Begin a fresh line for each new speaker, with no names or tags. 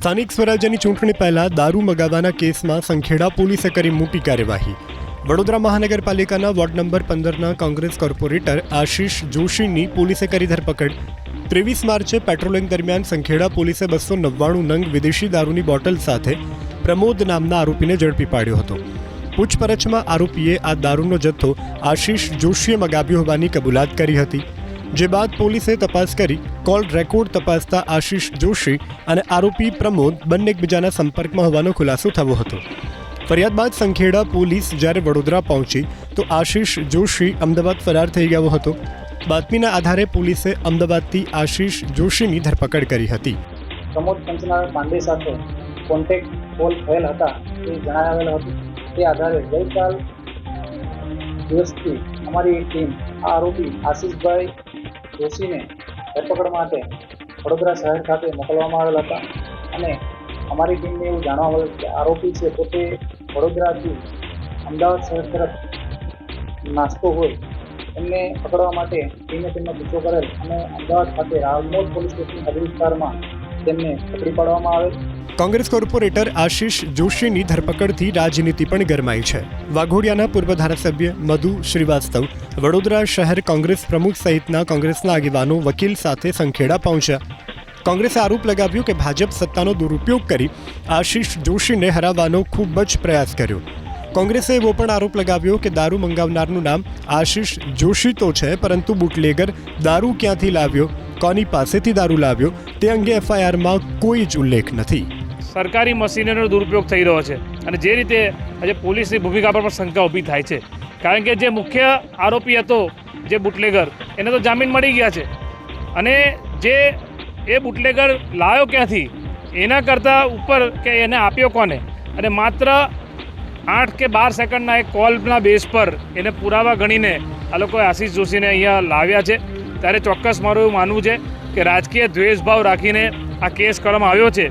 સ્થાનિક સ્વરાજ્યની ચૂંટણી પહેલા દારૂ મગાવવાના કેસમાં સંખેડા પોલીસે કરી મોટી કાર્યવાહી। વડોદરા મહાનગરપાલિકાના વોર્ડ નંબર 15ના કોંગ્રેસ કોર્પોરેટર આશિષ જોશીની પોલીસે કરી ધરપકડ। 23 માર્ચે પેટ્રોલિંગ દરમિયાન સંખેડા પોલીસે 299 નંગ વિદેશી દારૂની બોટલ સાથે પ્રમોદ નામના આરોપીને ઝડપી પાડ્યો હતો। પૂછપરછમાં આરોપીએ આ દારૂનો જથ્થો આશિષ જોશીએ મગાવ્યો હોવાની કબૂલાત કરી હતી। જે બાદ પોલીસે તપાસ કરી કોલ રેકોર્ડ તપાસતા આશિષ જોશી અને આરોપી પ્રમોદ બંને એકબીજાના સંપર્કમાં હોવાનો ખુલાસો થયો હતો। ફરિયાદ બાદ સંખેડા પોલીસ જ્યારે વડોદરા પહોંચી તો આશિષ જોશી અમદાવાદ ફરાર થઈ ગયો હતો। બાતમીના આધારે પોલીસે અમદાવાદથી આશિષ જોશીની ધરપકડ કરી હતી।
પ્રમોદ પંચનાથ પાંડે સાથે કોન્ટેક્ટ કોલ થયેલ હતા એ જણાવેલ હતું। તે આધારે ગઈકાલ દિવસથી અમારી ટીમ આ આરોપી આશિષભાઈ જોશીને ધરપકડ માટે વડોદરા શહેર ખાતે મોકલવામાં આવેલ હતા અને અમારી ટીમને એવું જાણવા મળેલ કે આરોપી છે પોતે વડોદરાથી અમદાવાદ શહેર તરફ નાસ્તો હોય એમને પકડવા માટે ટીમે તેમનો પીછો કરેલ અને અમદાવાદ ખાતે રાવમોદ પોલીસ સ્ટેશન હદ વિસ્તારમાં તેમને પકડી પાડવામાં આવેલ।
કોંગ્રેસ કોર્પોરેટર આશિષ જોશીની ધરપકડથી રાજનીતિ પણ ગરમાઈ છે। વાઘોડિયાના પૂર્વ ધારાસભ્ય મધુ શ્રીવાસ્તવ, વડોદરા શહેર કોંગ્રેસ પ્રમુખ સહિતના કોંગ્રેસના આગેવાનો વકીલ સાથે સંખેડા પહોંચ્યા। કોંગ્રેસે આરોપ લગાવ્યો કે ભાજપ સત્તાનો દુરુપયોગ કરી આશિષ જોશીને હરાવવાનો ખૂબ જ પ્રયાસ કર્યો। કોંગ્રેસે એવો પણ આરોપ લગાવ્યો કે દારૂ મંગાવનારનું નામ આશિષ જોશી તો છે, પરંતુ બુટલેગર દારૂ ક્યાંથી લાવ્યો, કોની પાસેથી દારૂ લાવ્યો તે અંગે એફઆઈઆરમાં કોઈ જ ઉલ્લેખ નથી।
સરકારી મશીનરીનો દુરુપયોગ થઈ રહ્યો છે અને જે રીતે આજે પોલીસની ભૂમિકા પર પણ શંકા ઊભી થાય છે, કારણ કે જે મુખ્ય આરોપી હતો જે બુટલેગર એને તો જામીન મળી ગયા છે અને જે એ બુટલેગર લાવ્યો ક્યાંથી એના કરતાં ઉપર કે એને આપ્યો કોને, અને માત્ર 8 કે 12 સેકન્ડના એક કોલના બેઝ પર એને પુરાવા ગણીને આ લોકોએ આશિષ જોશીને અહીંયા લાવ્યા છે। ત્યારે ચોક્કસ મારું એવું માનવું છે કે રાજકીય દ્વેષભાવ રાખીને આ કેસ કરવામાં આવ્યો છે।